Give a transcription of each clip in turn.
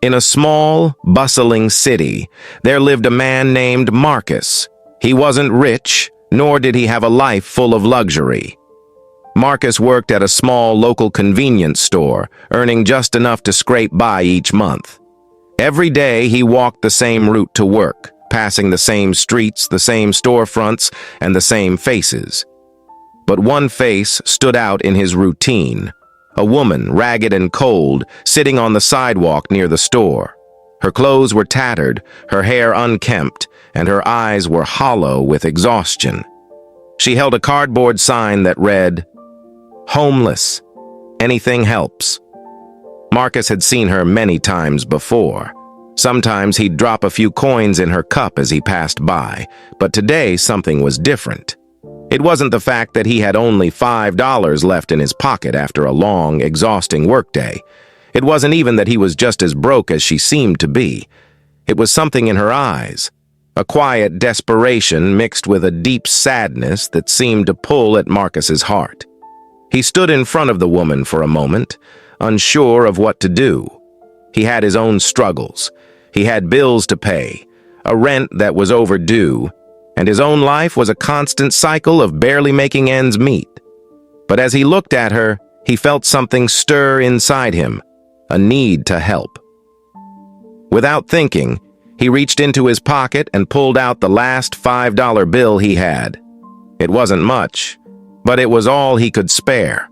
In a small, bustling city, there lived a man named Marcus. He wasn't rich, nor did he have a life full of luxury. Marcus worked at a small local convenience store, earning just enough to scrape by each month. Every day he walked the same route to work, passing the same streets, the same storefronts, and the same faces. But one face stood out in his routine. A woman, ragged and cold, sitting on the sidewalk near the store. Her clothes were tattered, her hair unkempt, and her eyes were hollow with exhaustion. She held a cardboard sign that read, "Homeless. Anything helps." Marcus had seen her many times before. Sometimes he'd drop a few coins in her cup as he passed by, but today something was different. It wasn't the fact that he had only $5 left in his pocket after a long, exhausting workday. It wasn't even that he was just as broke as she seemed to be. It was something in her eyes, a quiet desperation mixed with a deep sadness that seemed to pull at Marcus's heart. He stood in front of the woman for a moment, unsure of what to do. He had his own struggles. He had bills to pay, a rent that was overdue, and his own life was a constant cycle of barely making ends meet. But as he looked at her, he felt something stir inside him, a need to help. Without thinking, he reached into his pocket and pulled out the last $5 bill he had. It wasn't much, but it was all he could spare.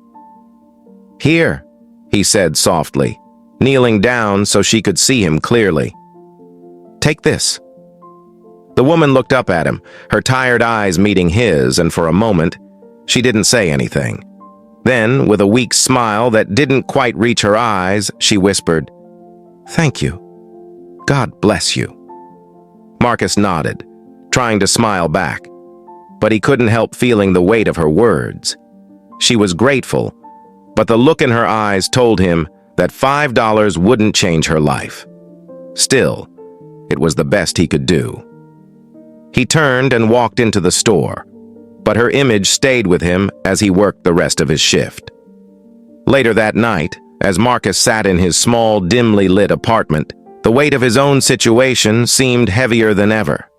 "Here," he said softly, kneeling down so she could see him clearly. "Take this." The woman looked up at him, her tired eyes meeting his, and for a moment, she didn't say anything. Then, with a weak smile that didn't quite reach her eyes, she whispered, "Thank you. God bless you." Marcus nodded, trying to smile back, but he couldn't help feeling the weight of her words. She was grateful, but the look in her eyes told him that $5 wouldn't change her life. Still, it was the best he could do. He turned and walked into the store, but her image stayed with him as he worked the rest of his shift. Later that night, as Marcus sat in his small, dimly lit apartment, the weight of his own situation seemed heavier than ever.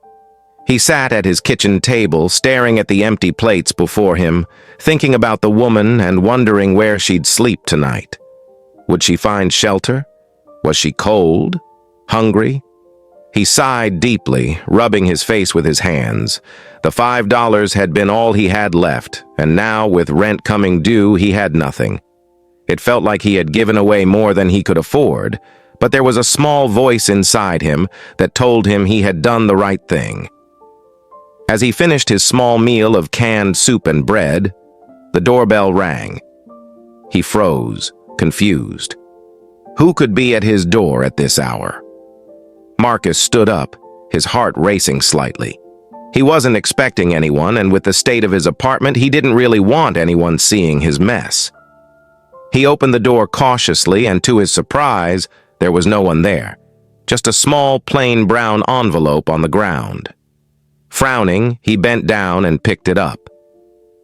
He sat at his kitchen table, staring at the empty plates before him, thinking about the woman and wondering where she'd sleep tonight. Would she find shelter? Was she cold? Hungry? He sighed deeply, rubbing his face with his hands. The $5 had been all he had left, and now, with rent coming due, he had nothing. It felt like he had given away more than he could afford, but there was a small voice inside him that told him he had done the right thing. As he finished his small meal of canned soup and bread, the doorbell rang. He froze, confused. Who could be at his door at this hour? Marcus stood up, his heart racing slightly. He wasn't expecting anyone, and with the state of his apartment, he didn't really want anyone seeing his mess. He opened the door cautiously, and to his surprise, there was no one there, just a small, plain brown envelope on the ground. Frowning, he bent down and picked it up.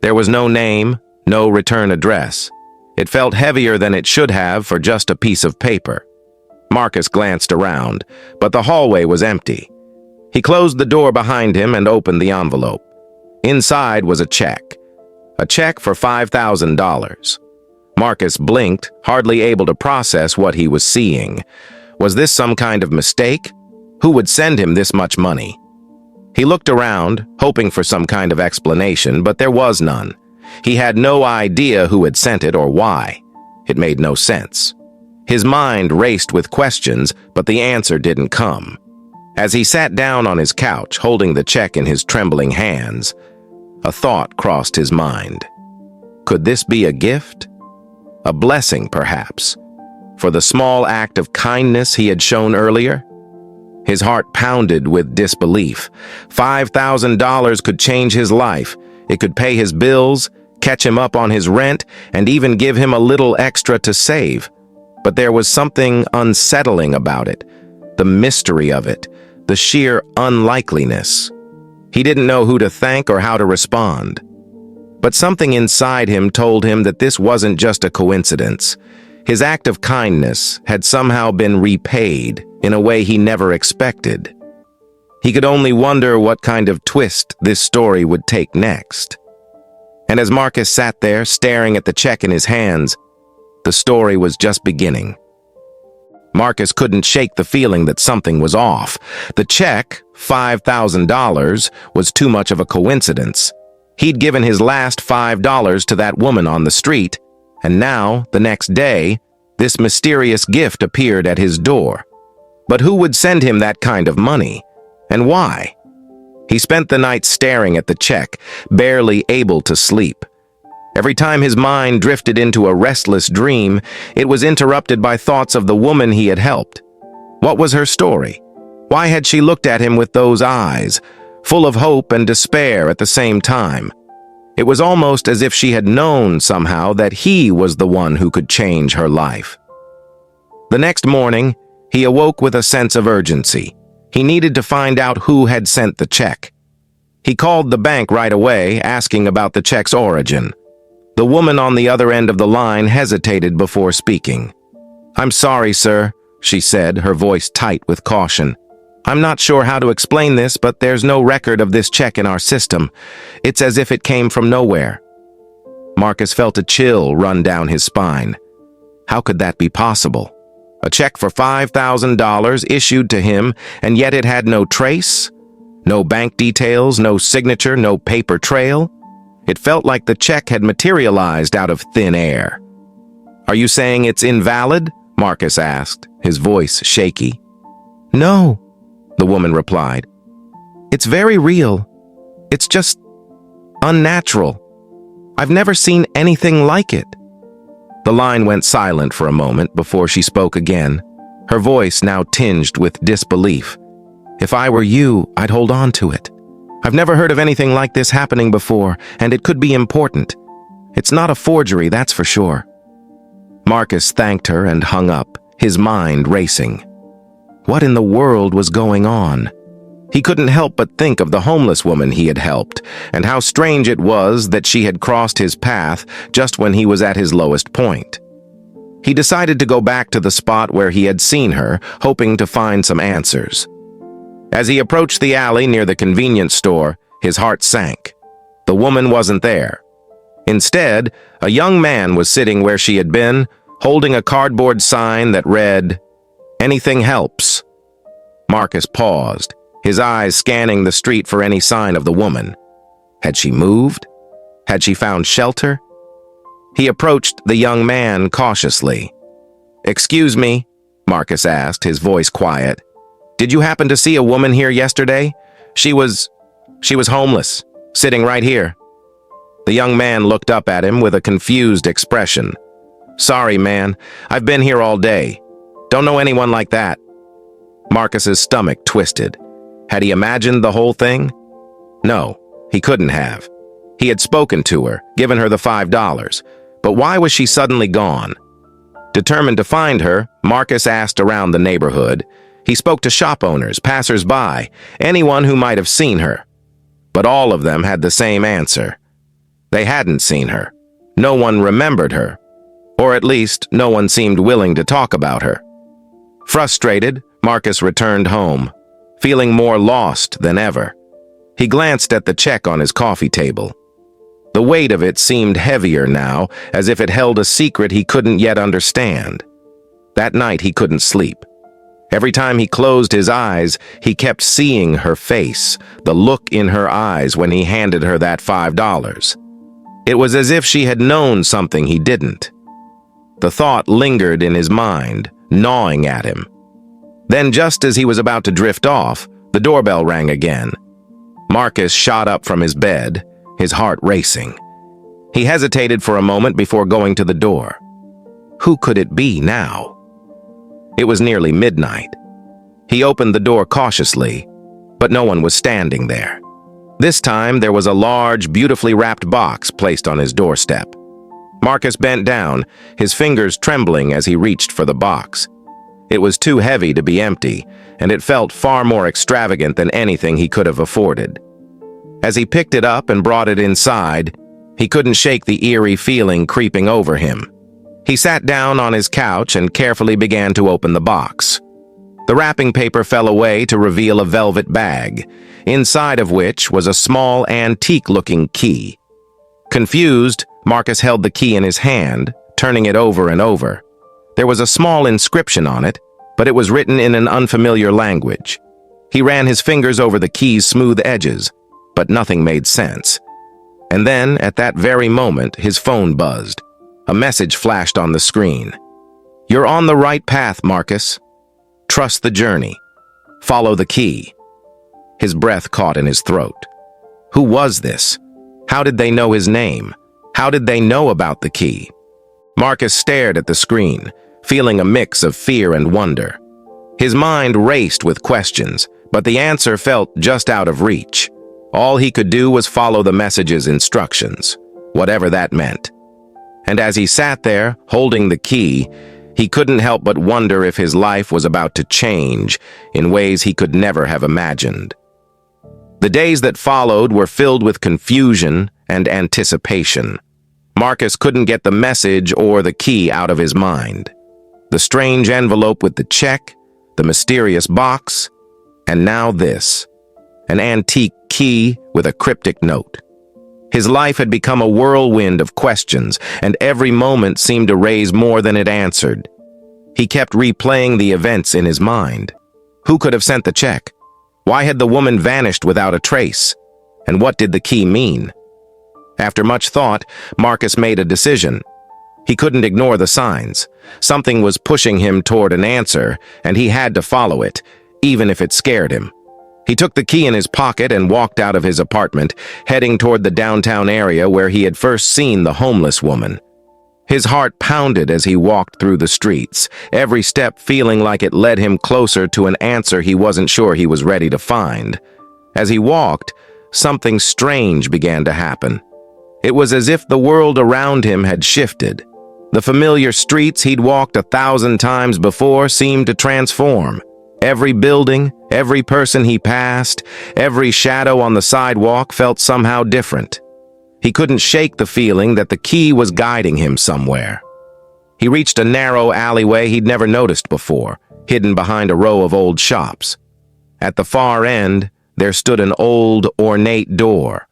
There was no name, no return address. It felt heavier than it should have for just a piece of paper. Marcus glanced around, but the hallway was empty. He closed the door behind him and opened the envelope. Inside was a check for $5,000. Marcus blinked, hardly able to process what he was seeing. Was this some kind of mistake? Who would send him this much money? He looked around, hoping for some kind of explanation, but there was none. He had no idea who had sent it or why. It made no sense. His mind raced with questions, but the answer didn't come. As he sat down on his couch, holding the check in his trembling hands, a thought crossed his mind. Could this be a gift? A blessing, perhaps, for the small act of kindness he had shown earlier? His heart pounded with disbelief. $5,000 could change his life. It could pay his bills, catch him up on his rent, and even give him a little extra to save. But there was something unsettling about it, the mystery of it, the sheer unlikeliness. He didn't know who to thank or how to respond. But something inside him told him that this wasn't just a coincidence. His act of kindness had somehow been repaid in a way he never expected. He could only wonder what kind of twist this story would take next. And as Marcus sat there staring at the check in his hands, the story was just beginning. Marcus couldn't shake the feeling that something was off. The check, $5,000, was too much of a coincidence. He'd given his last $5 to that woman on the street, and now, the next day, this mysterious gift appeared at his door. But who would send him that kind of money? And why? He spent the night staring at the check, barely able to sleep. Every time his mind drifted into a restless dream, it was interrupted by thoughts of the woman he had helped. What was her story? Why had she looked at him with those eyes, full of hope and despair at the same time? It was almost as if she had known somehow that he was the one who could change her life. The next morning, he awoke with a sense of urgency. He needed to find out who had sent the check. He called the bank right away, asking about the check's origin. The woman on the other end of the line hesitated before speaking. "I'm sorry, sir," she said, her voice tight with caution. "I'm not sure how to explain this, but there's no record of this check in our system. It's as if it came from nowhere." Marcus felt a chill run down his spine. How could that be possible? A check for $5,000 issued to him, and yet it had no trace? No bank details, no signature, no paper trail? It felt like the check had materialized out of thin air. "Are you saying it's invalid?" Marcus asked, his voice shaky. "No," the woman replied. "It's very real. It's just unnatural. I've never seen anything like it." The line went silent for a moment before she spoke again, her voice now tinged with disbelief. "If I were you, I'd hold on to it. I've never heard of anything like this happening before, and it could be important. It's not a forgery, that's for sure." Marcus thanked her and hung up, his mind racing. What in the world was going on? He couldn't help but think of the homeless woman he had helped, and how strange it was that she had crossed his path just when he was at his lowest point. He decided to go back to the spot where he had seen her, hoping to find some answers. As he approached the alley near the convenience store, his heart sank. The woman wasn't there. Instead, a young man was sitting where she had been, holding a cardboard sign that read, "Anything helps." Marcus paused, his eyes scanning the street for any sign of the woman. Had she moved? Had she found shelter? He approached the young man cautiously. "Excuse me," Marcus asked, his voice quiet. "Did you happen to see a woman here yesterday? She was homeless, sitting right here." The young man looked up at him with a confused expression. "Sorry, man. I've been here all day. Don't know anyone like that." Marcus's stomach twisted. Had he imagined the whole thing? No, he couldn't have. He had spoken to her, given her the $5. But why was she suddenly gone? Determined to find her, Marcus asked around the neighborhood. He spoke to shop owners, passers-by, anyone who might have seen her. But all of them had the same answer. They hadn't seen her. No one remembered her. Or at least, no one seemed willing to talk about her. Frustrated, Marcus returned home, feeling more lost than ever. He glanced at the check on his coffee table. The weight of it seemed heavier now, as if it held a secret he couldn't yet understand. That night he couldn't sleep. Every time he closed his eyes, he kept seeing her face, the look in her eyes when he handed her that $5. It was as if she had known something he didn't. The thought lingered in his mind, gnawing at him. Then, just as he was about to drift off, the doorbell rang again. Marcus shot up from his bed, his heart racing. He hesitated for a moment before going to the door. Who could it be now? It was nearly midnight. He opened the door cautiously, but no one was standing there. This time, there was a large, beautifully wrapped box placed on his doorstep. Marcus bent down, his fingers trembling as he reached for the box. It was too heavy to be empty, and it felt far more extravagant than anything he could have afforded. As he picked it up and brought it inside, he couldn't shake the eerie feeling creeping over him. He sat down on his couch and carefully began to open the box. The wrapping paper fell away to reveal a velvet bag, inside of which was a small, antique-looking key. Confused, Marcus held the key in his hand, turning it over and over. There was a small inscription on it, but it was written in an unfamiliar language. He ran his fingers over the key's smooth edges, but nothing made sense. And then, at that very moment, his phone buzzed. A message flashed on the screen. "You're on the right path, Marcus. Trust the journey. Follow the key." His breath caught in his throat. Who was this? How did they know his name? How did they know about the key? Marcus stared at the screen, feeling a mix of fear and wonder. His mind raced with questions, but the answer felt just out of reach. All he could do was follow the message's instructions, whatever that meant. And as he sat there, holding the key, he couldn't help but wonder if his life was about to change in ways he could never have imagined. The days that followed were filled with confusion and anticipation. Marcus couldn't get the message or the key out of his mind. The strange envelope with the check, the mysterious box, and now this, an antique key with a cryptic note. His life had become a whirlwind of questions, and every moment seemed to raise more than it answered. He kept replaying the events in his mind. Who could have sent the check? Why had the woman vanished without a trace? And what did the key mean? After much thought, Marcus made a decision. He couldn't ignore the signs. Something was pushing him toward an answer, and he had to follow it, even if it scared him. He took the key in his pocket and walked out of his apartment, heading toward the downtown area where he had first seen the homeless woman. His heart pounded as he walked through the streets, every step feeling like it led him closer to an answer he wasn't sure he was ready to find. As he walked, something strange began to happen. It was as if the world around him had shifted. The familiar streets he'd walked 1,000 times before seemed to transform. Every building, every person he passed, every shadow on the sidewalk felt somehow different. He couldn't shake the feeling that the key was guiding him somewhere. He reached a narrow alleyway he'd never noticed before, hidden behind a row of old shops. At the far end, there stood an old, ornate door.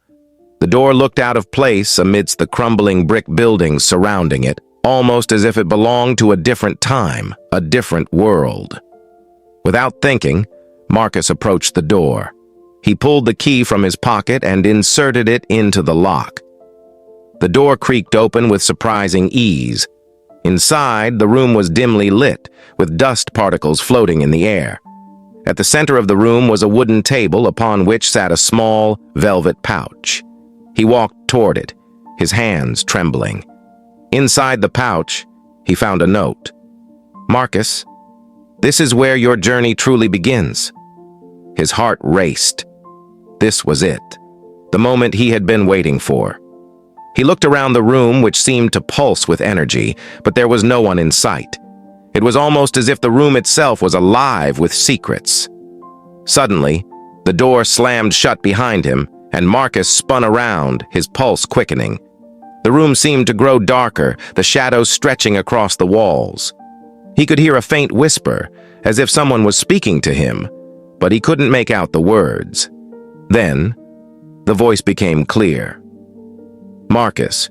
The door looked out of place amidst the crumbling brick buildings surrounding it, almost as if it belonged to a different time, a different world. Without thinking, Marcus approached the door. He pulled the key from his pocket and inserted it into the lock. The door creaked open with surprising ease. Inside, the room was dimly lit, with dust particles floating in the air. At the center of the room was a wooden table upon which sat a small, velvet pouch. He walked toward it, his hands trembling. Inside the pouch, he found a note. "Marcus, this is where your journey truly begins." His heart raced. This was it, the moment he had been waiting for. He looked around the room, which seemed to pulse with energy, but there was no one in sight. It was almost as if the room itself was alive with secrets. Suddenly, the door slammed shut behind him, and Marcus spun around, his pulse quickening. The room seemed to grow darker, the shadows stretching across the walls. He could hear a faint whisper, as if someone was speaking to him, but he couldn't make out the words. Then, the voice became clear. "Marcus,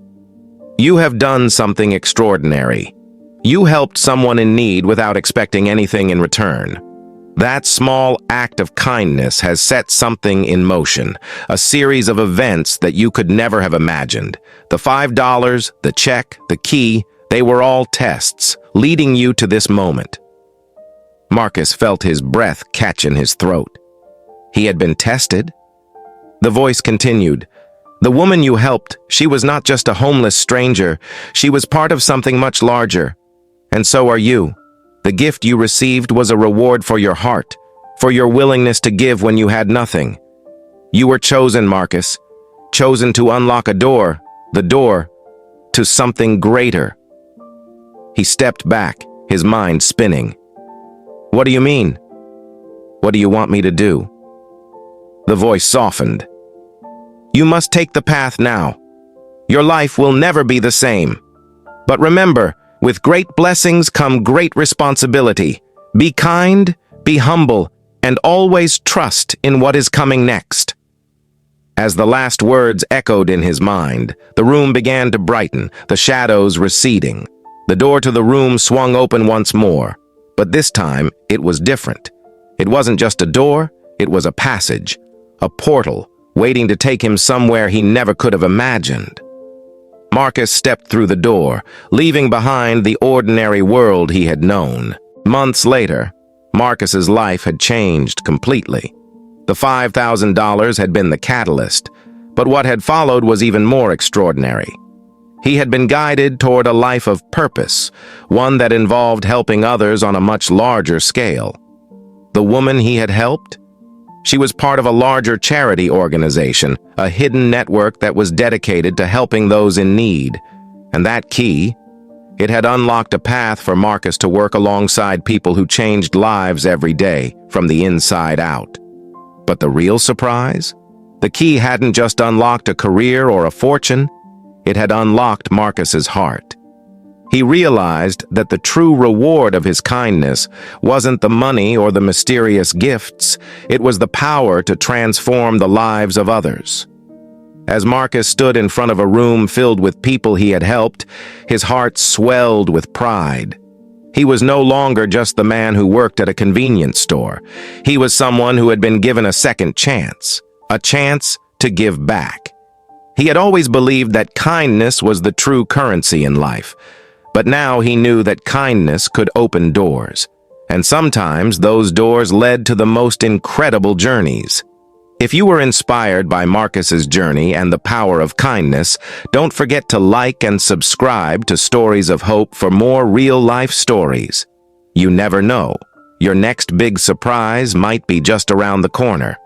you have done something extraordinary. You helped someone in need without expecting anything in return. That small act of kindness has set something in motion, a series of events that you could never have imagined. The $5, the check, the key, they were all tests, leading you to this moment." Marcus felt his breath catch in his throat. He had been tested? The voice continued. "The woman you helped, she was not just a homeless stranger. She was part of something much larger. And so are you. The gift you received was a reward for your heart, for your willingness to give when you had nothing. You were chosen, Marcus, chosen to unlock a door, the door to something greater." He stepped back, his mind spinning. "What do you mean? What do you want me to do?" The voice softened. "You must take the path now. Your life will never be the same. But remember, With great blessings come great responsibility. Be kind, be humble, and always trust in what is coming next." As the last words echoed in his mind, the room began to brighten, the shadows receding. The door to the room swung open once more, but this time it was different. It wasn't just a door, it was a passage, a portal, waiting to take him somewhere he never could have imagined. Marcus stepped through the door, leaving behind the ordinary world he had known. Months later, Marcus's life had changed completely. The $5,000 had been the catalyst, but what had followed was even more extraordinary. He had been guided toward a life of purpose, one that involved helping others on a much larger scale. The woman he had helped? She was part of a larger charity organization, a hidden network that was dedicated to helping those in need. And that key, it had unlocked a path for Marcus to work alongside people who changed lives every day, from the inside out. But the real surprise? The key hadn't just unlocked a career or a fortune, it had unlocked Marcus's heart. He realized that the true reward of his kindness wasn't the money or the mysterious gifts, it was the power to transform the lives of others. As Marcus stood in front of a room filled with people he had helped, his heart swelled with pride. He was no longer just the man who worked at a convenience store. He was someone who had been given a second chance, a chance to give back. He had always believed that kindness was the true currency in life. But now he knew that kindness could open doors, and sometimes those doors led to the most incredible journeys. If you were inspired by Marcus's journey and the power of kindness, don't forget to like and subscribe to Stories of Hope for more real-life stories. You never know, your next big surprise might be just around the corner.